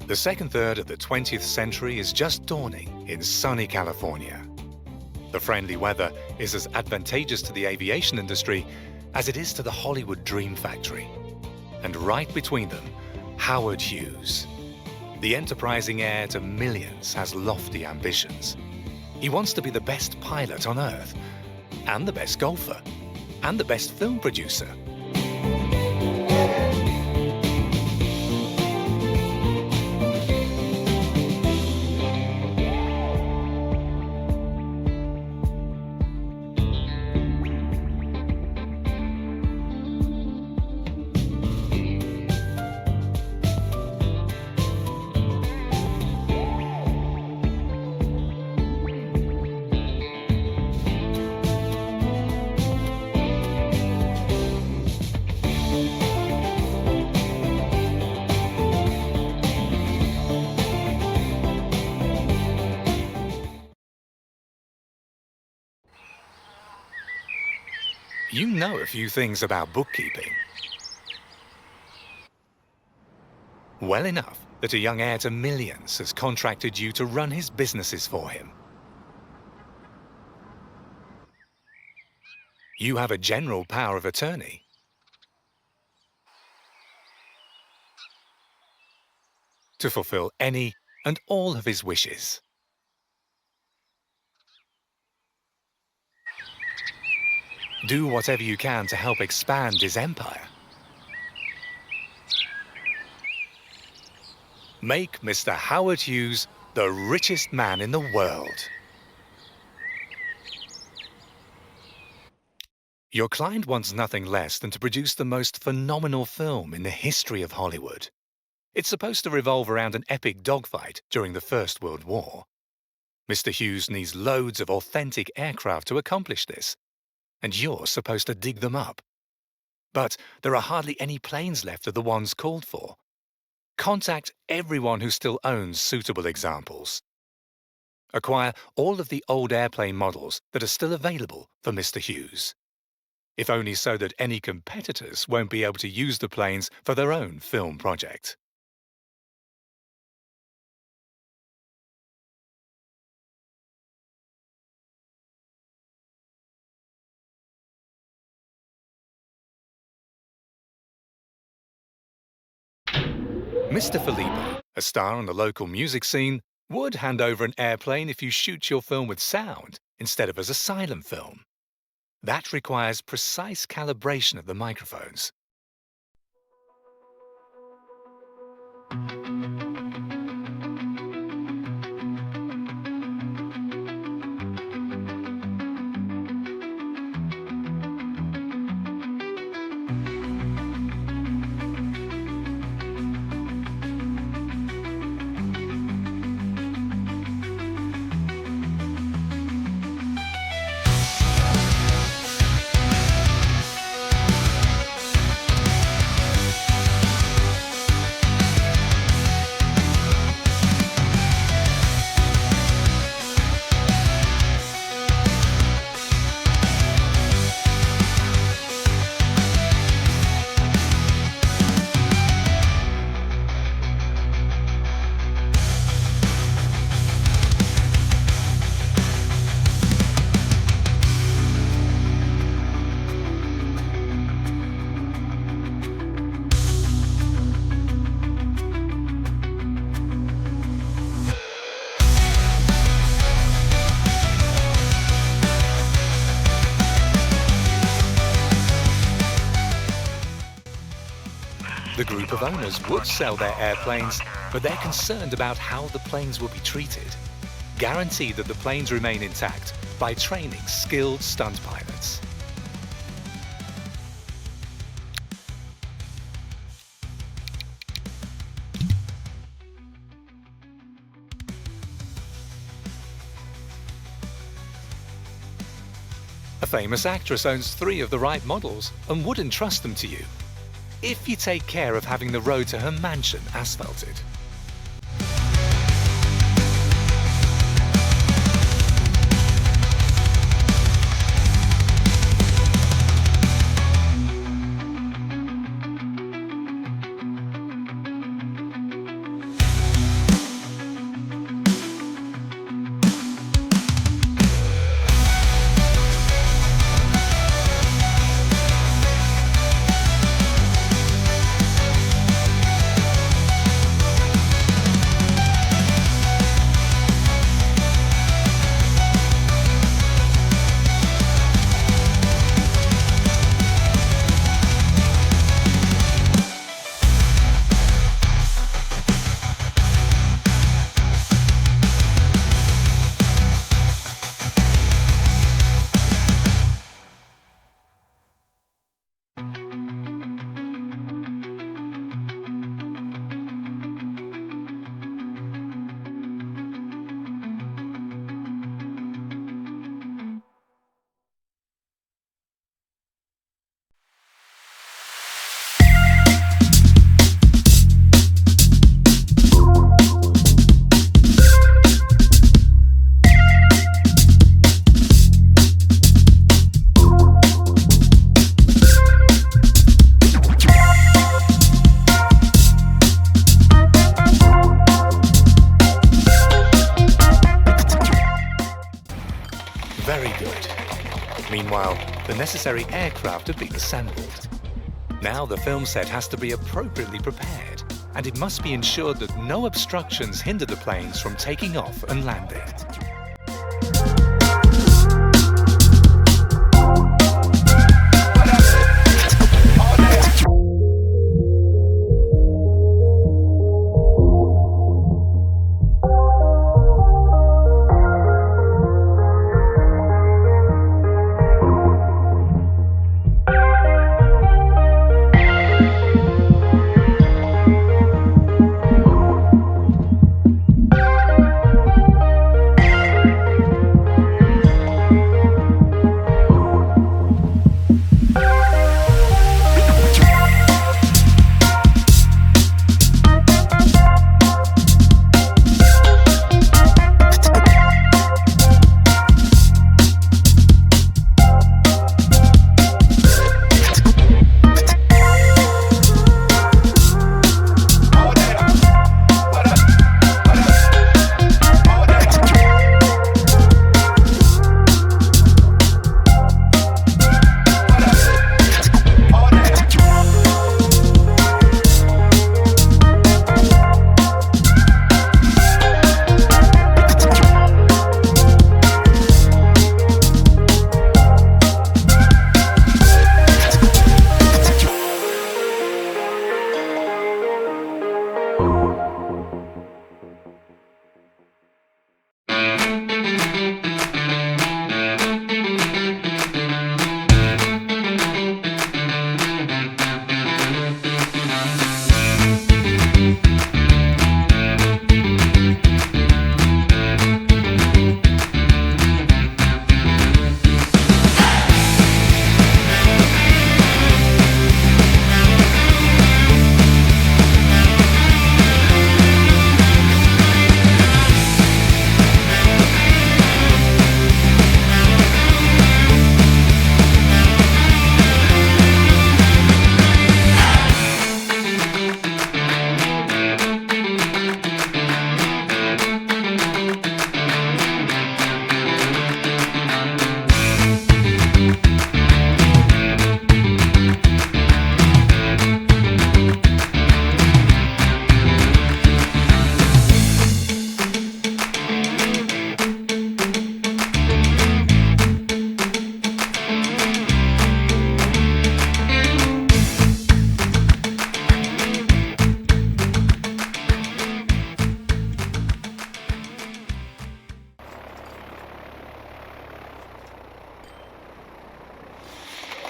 The second third of the 20th century is just dawning in sunny California. The friendly weather is as advantageous to the aviation industry as it is to the Hollywood dream factory. And right between them, Howard Hughes. The enterprising heir to millions has lofty ambitions. He wants to be the best pilot on Earth, and the best golfer, and the best film producer. You know a few things about bookkeeping. Well enough that a young heir to millions has contracted you to run his businesses for him. You have a general power of attorney. To fulfill any and all of his wishes. Do whatever you can to help expand his empire. Make Mr. Howard Hughes the richest man in the world. Your client wants nothing less than to produce the most phenomenal film in the history of Hollywood. It's supposed to revolve around an epic dogfight during the First World War. Mr. Hughes needs loads of authentic aircraft to accomplish this, and you're supposed to dig them up. But there are hardly any planes left of the ones called for. Contact everyone who still owns suitable examples. Acquire all of the old airplane models that are still available for Mr. Hughes, if only so that any competitors won't be able to use the planes for their own film project. Mr. Filippo, a star on the local music scene, would hand over an airplane if you shoot your film with sound instead of as a silent film. That requires precise calibration of the microphones. The group of owners would sell their airplanes, but they're concerned about how the planes will be treated. Guarantee that the planes remain intact by training skilled stunt pilots. A famous actress owns 3 of the right models and would entrust them to you, if you take care of having the road to her mansion asphalted. Meanwhile, the necessary aircraft have been assembled. Now the film set has to be appropriately prepared, and it must be ensured that no obstructions hinder the planes from taking off and landing.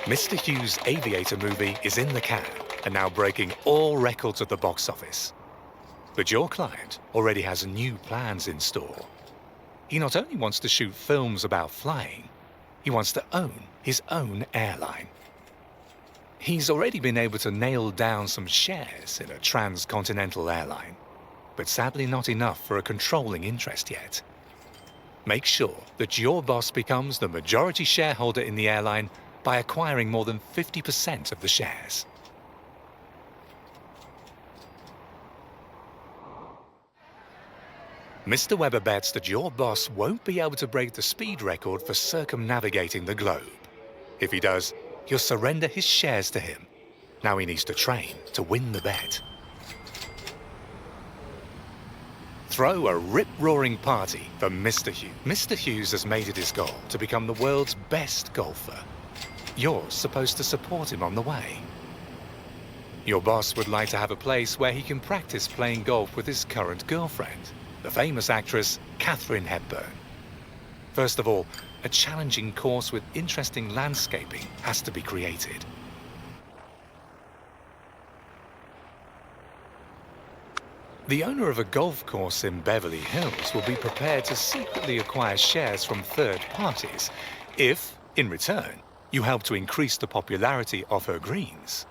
Mr. Hughes' Aviator movie is in the can and now breaking all records at the box office. But your client already has new plans in store. He not only wants to shoot films about flying, he wants to own his own airline. He's already been able to nail down some shares in a transcontinental airline, but sadly not enough for a controlling interest yet. Make sure that your boss becomes the majority shareholder in the airline by acquiring more than 50% of the shares. Mr. Webber bets that your boss won't be able to break the speed record for circumnavigating the globe. If he does, he'll surrender his shares to him. Now he needs to train to win the bet. Throw a rip-roaring party for Mr. Hughes. Mr. Hughes has made it his goal to become the world's best golfer. You're supposed to support him on the way. Your boss would like to have a place where he can practice playing golf with his current girlfriend, the famous actress Katharine Hepburn. First of all, a challenging course with interesting landscaping has to be created. The owner of a golf course in Beverly Hills will be prepared to secretly acquire shares from third parties if, in return, you help to increase the popularity of her greens.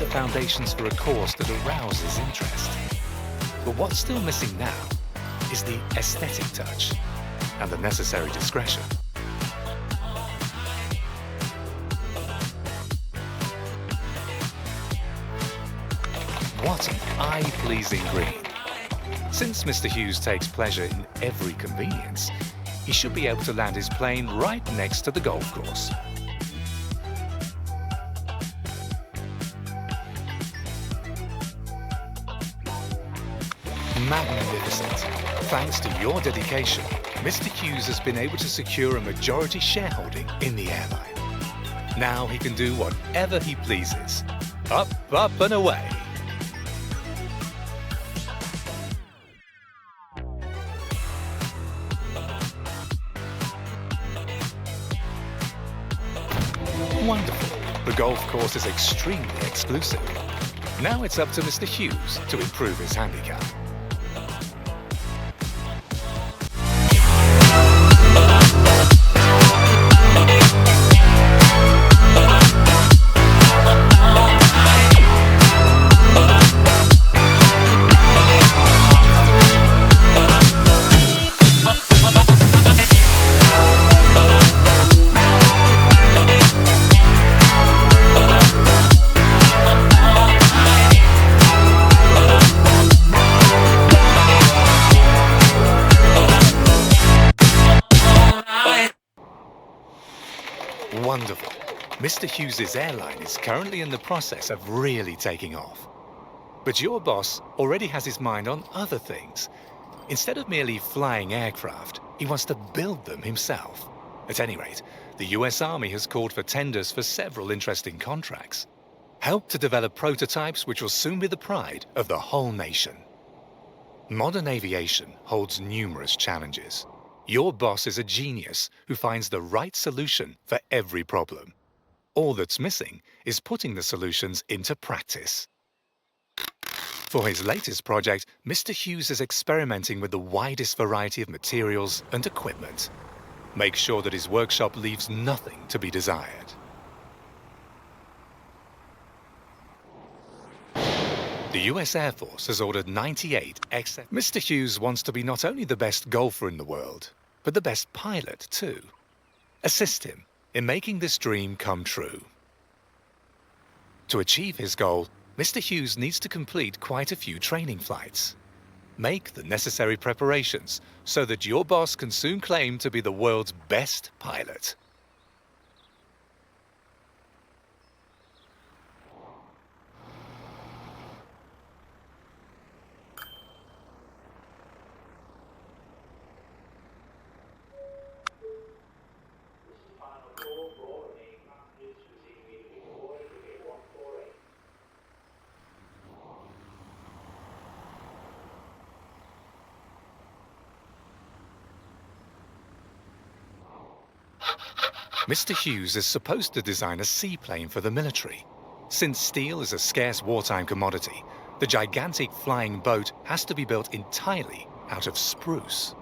the foundations for a course that arouses interest. But what's still missing now is the aesthetic touch and the necessary discretion. What an eye-pleasing green. Since Mr. Hughes takes pleasure in every convenience, he should be able to land his plane right next to the golf course. Magnificent. Thanks to your dedication, Mr. Hughes has been able to secure a majority shareholding in the airline. Now he can do whatever he pleases. Up, up and away. Wonderful. The golf course is extremely exclusive. Now it's up to Mr. Hughes to improve his handicap. Wonderful. Mr. Hughes's airline is currently in the process of really taking off. But your boss already has his mind on other things. Instead of merely flying aircraft, he wants to build them himself. At any rate, the US Army has called for tenders for several interesting contracts. Help to develop prototypes which will soon be the pride of the whole nation. Modern aviation holds numerous challenges. Your boss is a genius who finds the right solution for every problem. All that's missing is putting the solutions into practice. For his latest project, Mr. Hughes is experimenting with the widest variety of materials and equipment. Make sure that his workshop leaves nothing to be desired. The US Air Force has ordered 98 XF. Mr. Hughes wants to be not only the best golfer in the world, but the best pilot too. Assist him in making this dream come true. To achieve his goal, Mr. Hughes needs to complete quite a few training flights. Make the necessary preparations so that your boss can soon claim to be the world's best pilot. Mr. Hughes is supposed to design a seaplane for the military. Since steel is a scarce wartime commodity, the gigantic flying boat has to be built entirely out of spruce.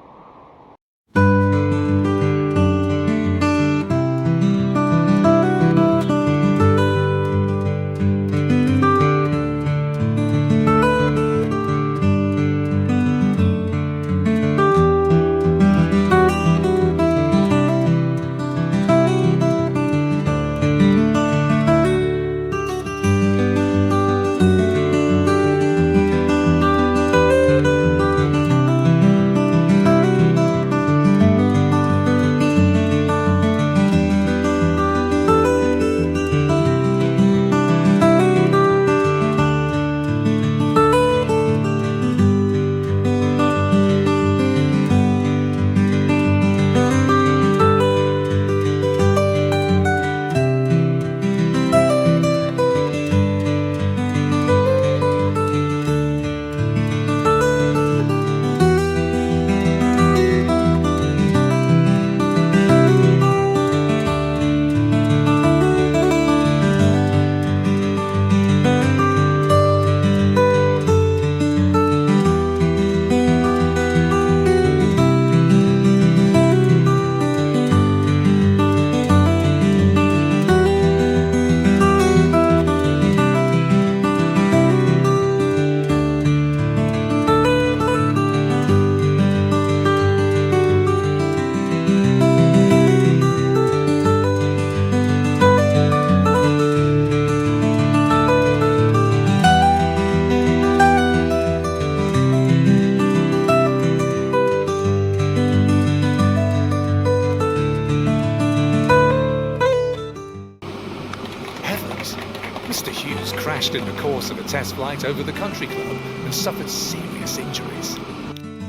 Hughes crashed in the course of a test flight over the country club and suffered serious injuries.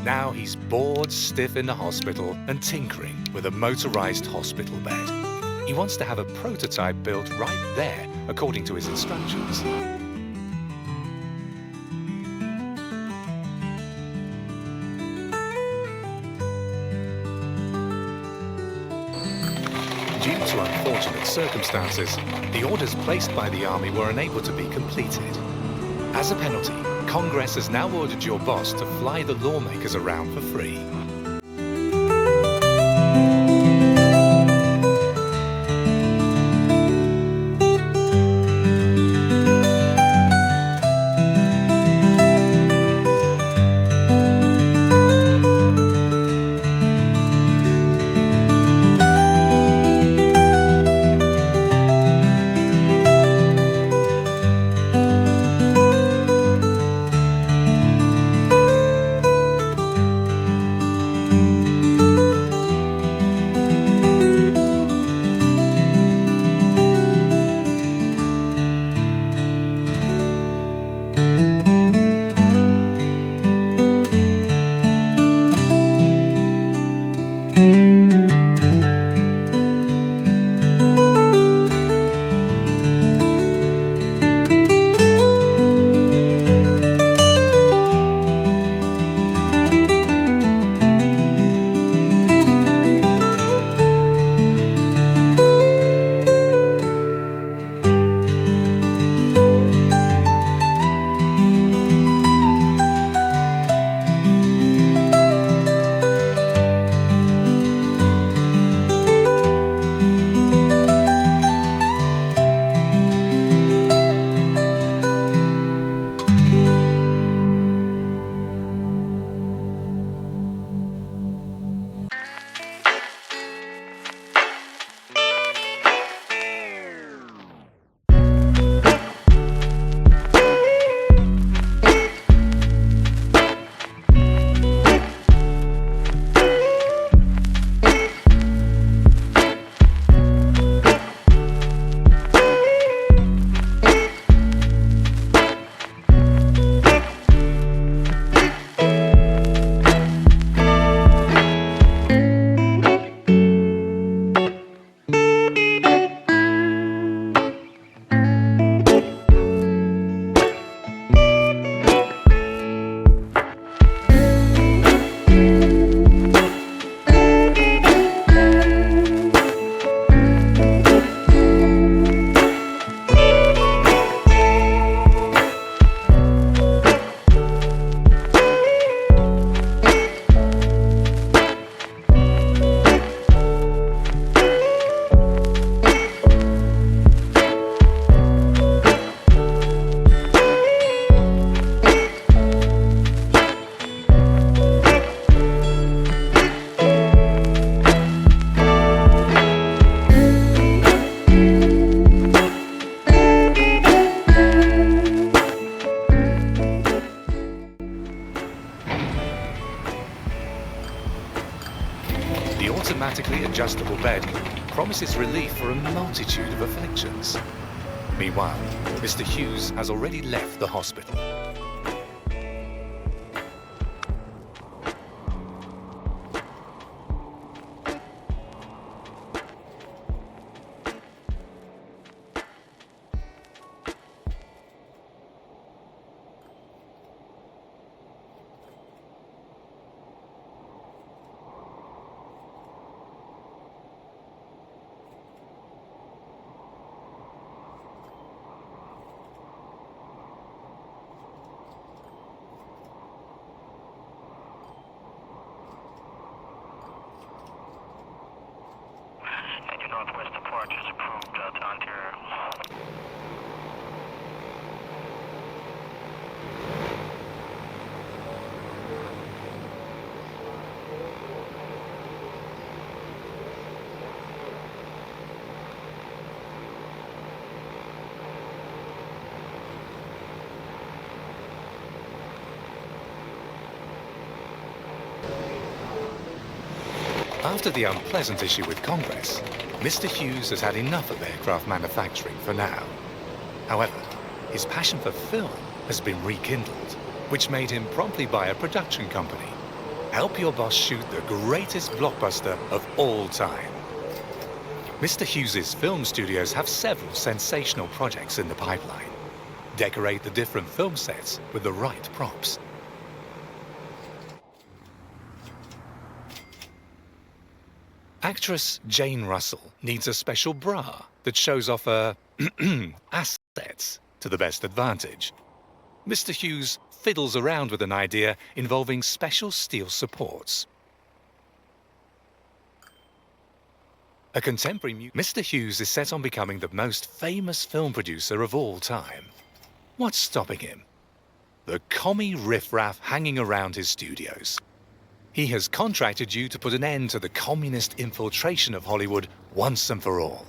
Now he's bored stiff in the hospital and tinkering with a motorized hospital bed. He wants to have a prototype built right there, according to his instructions. Due to unfortunate circumstances, the orders placed by the Army were unable to be completed. As a penalty, Congress has now ordered your boss to fly the lawmakers around for free. automatically adjustable bed promises relief for a multitude of afflictions. Meanwhile, Mr. Hughes has already left the hospital. Northwest departure is approved to Ontario. After the unpleasant issue with Congress, Mr. Hughes has had enough of aircraft manufacturing for now. However, his passion for film has been rekindled, which made him promptly buy a production company. Help your boss shoot the greatest blockbuster of all time. Mr. Hughes's film studios have several sensational projects in the pipeline. Decorate the different film sets with the right props. Actress Jane Russell needs a special bra that shows off her assets to the best advantage. Mr. Hughes fiddles around with an idea involving special steel supports. A contemporary Mr. Hughes is set on becoming the most famous film producer of all time. What's stopping him? The commie riffraff hanging around his studios. He has contracted you to put an end to the communist infiltration of Hollywood once and for all.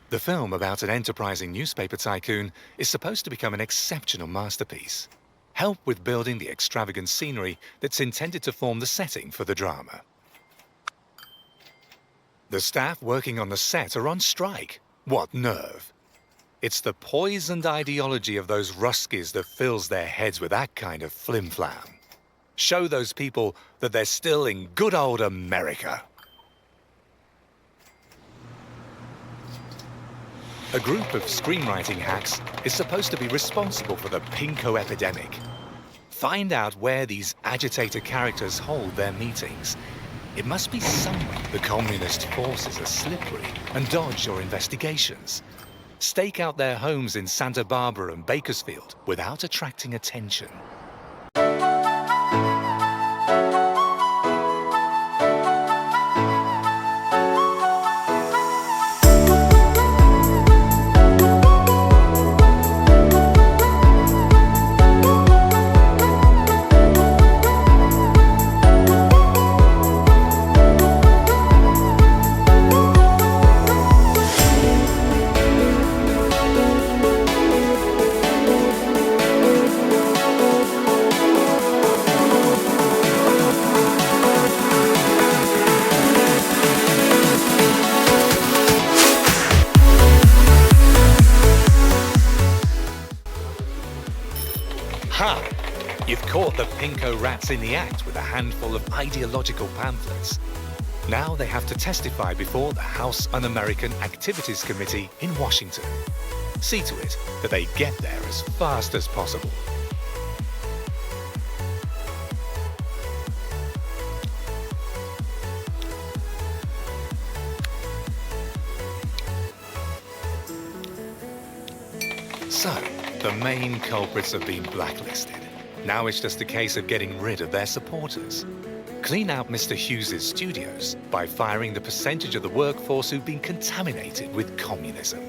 The film about an enterprising newspaper tycoon is supposed to become an exceptional masterpiece. Help with building the extravagant scenery that's intended to form the setting for the drama. The staff working on the set are on strike. What nerve! It's the poisoned ideology of those Ruskies that fills their heads with that kind of flim-flam. Show those people that they're still in good old America. A group of screenwriting hacks is supposed to be responsible for the pinko epidemic. Find out where these agitator characters hold their meetings. It must be somewhere the communist forces are slippery and dodge your investigations. Stake out their homes in Santa Barbara and Bakersfield without attracting attention. Ha! You've caught the pinko rats in the act with a handful of ideological pamphlets. Now they have to testify before the House Un-American Activities Committee in Washington. See to it that they get there as fast as possible. So, the main culprits have been blacklisted. Now it's just a case of getting rid of their supporters. Clean out Mr. Hughes's studios by firing the percentage of the workforce who've been contaminated with communism.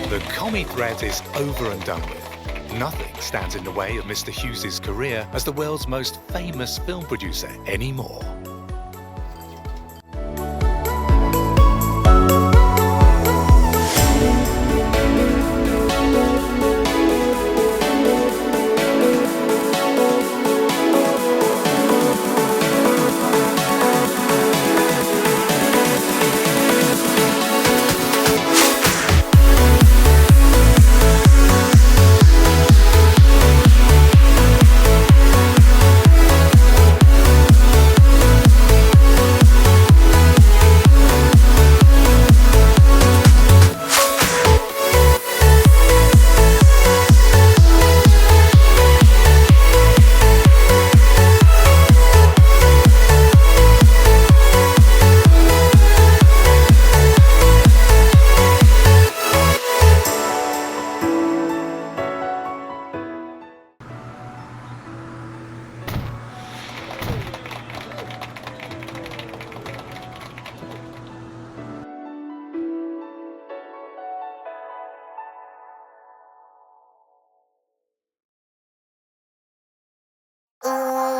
The commie threat is over and done with. Nothing stands in the way of Mr. Hughes's career as the world's most famous film producer anymore.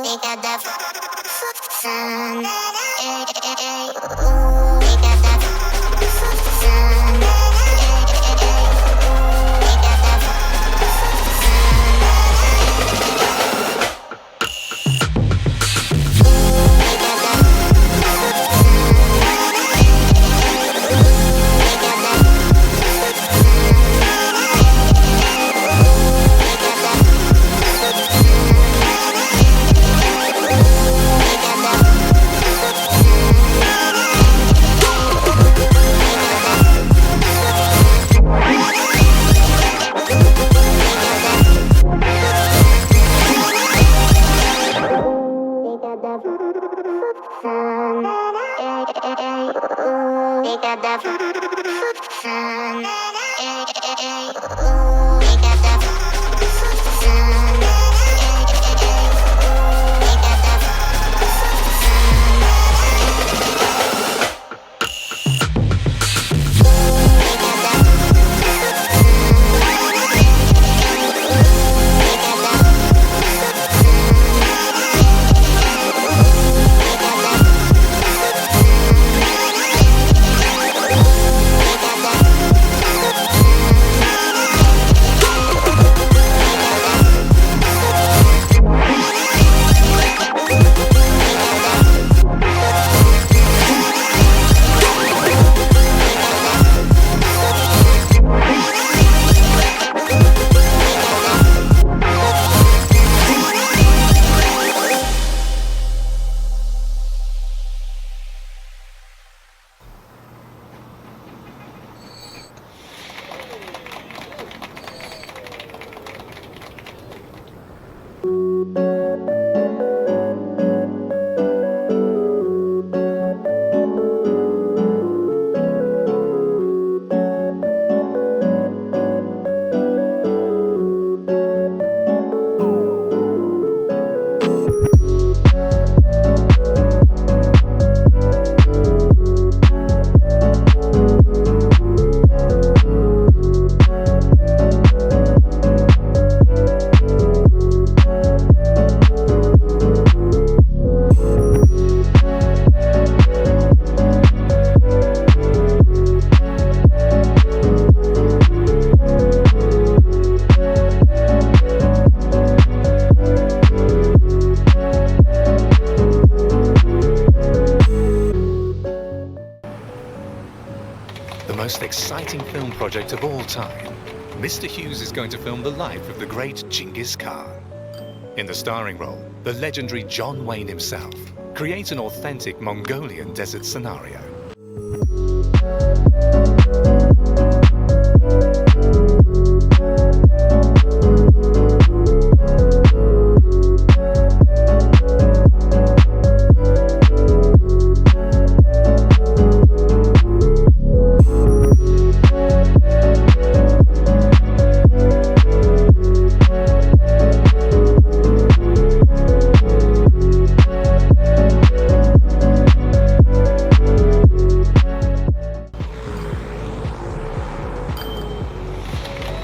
We got that sun. We got that sun. We got that sun. The most exciting film project of all time, Mr. Hughes is going to film the life of the great Genghis Khan. In the starring role, the legendary John Wayne himself creates an authentic Mongolian desert scenario.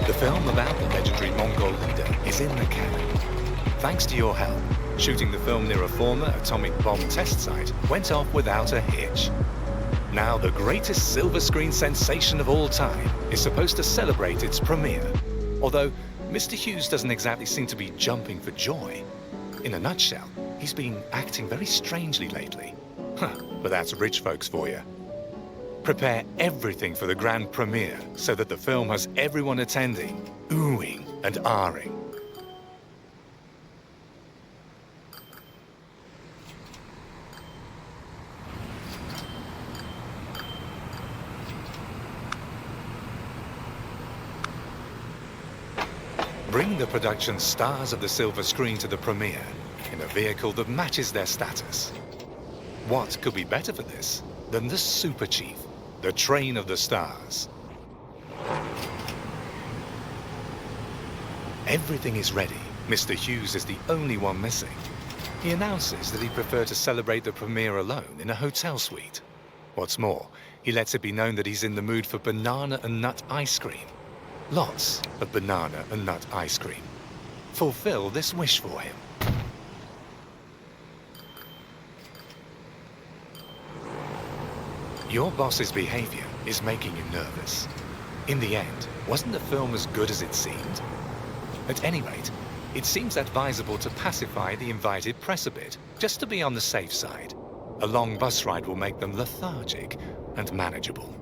The film about the legendary Mongol leader is in the can. Thanks to your help, shooting the film near a former atomic bomb test site went off without a hitch. Now the greatest silver screen sensation of all time is supposed to celebrate its premiere. Although Mr. Hughes doesn't exactly seem to be jumping for joy. In a nutshell, he's been acting very strangely lately. But that's rich folks for you. Prepare everything for the grand premiere so that the film has everyone attending, oohing and ahhing. Bring the production stars of the silver screen to the premiere in a vehicle that matches their status. What could be better for this than the Super Chief, the train of the stars? Everything is ready. Mr. Hughes is the only one missing. He announces that he'd prefer to celebrate the premiere alone in a hotel suite. What's more, he lets it be known that he's in the mood for banana and nut ice cream. Lots of banana and nut ice cream. Fulfill this wish for him. Your boss's behavior is making you nervous. In the end, wasn't the film as good as it seemed? At any rate, it seems advisable to pacify the invited press a bit, just to be on the safe side. A long bus ride will make them lethargic and manageable.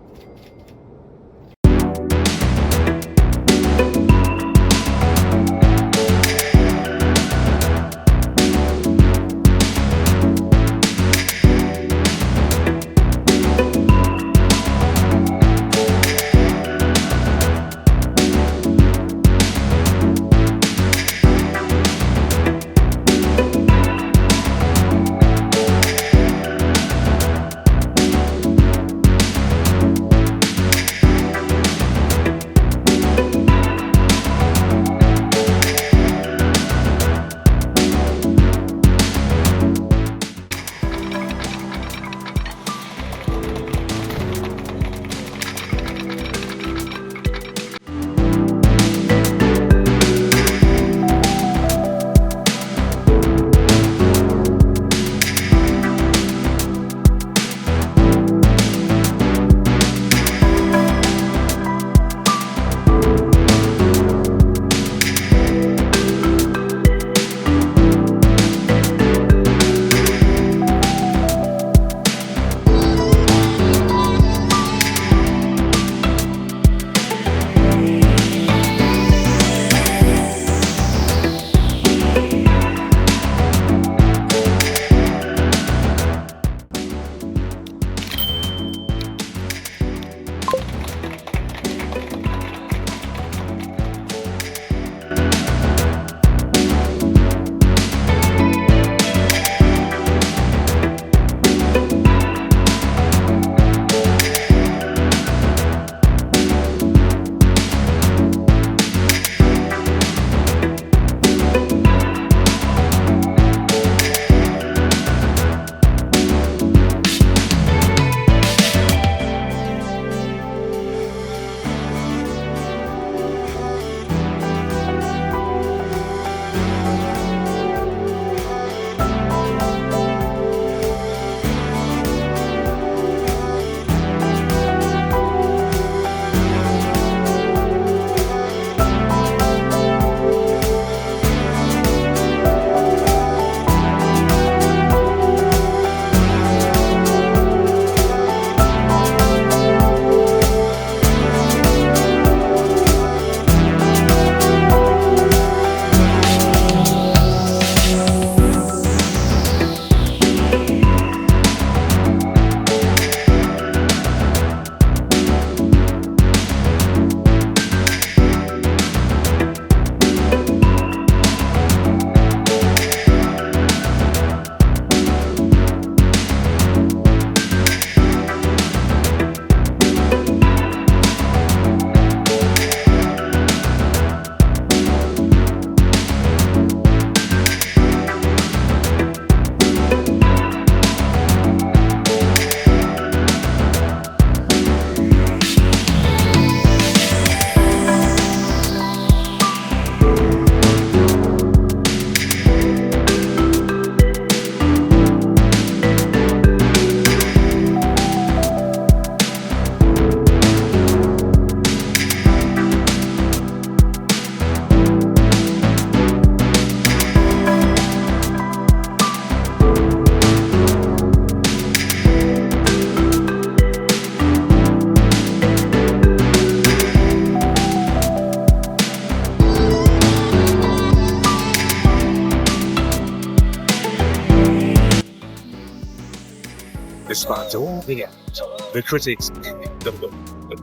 Despite all the effort, the critics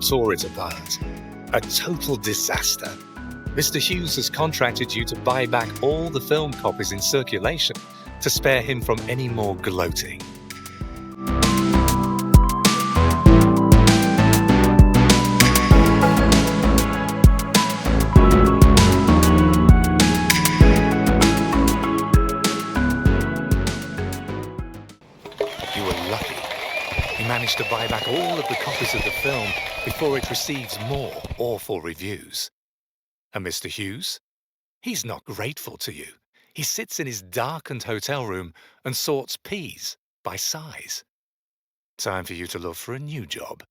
tore it apart. A total disaster. Mr. Hughes has contracted you to buy back all the film copies in circulation to spare him from any more gloating. You were lucky. He managed to buy back all of the copies of the film before it receives more awful reviews. And Mr. Hughes? He's not grateful to you. He sits in his darkened hotel room and sorts peas by size. Time for you to look for a new job.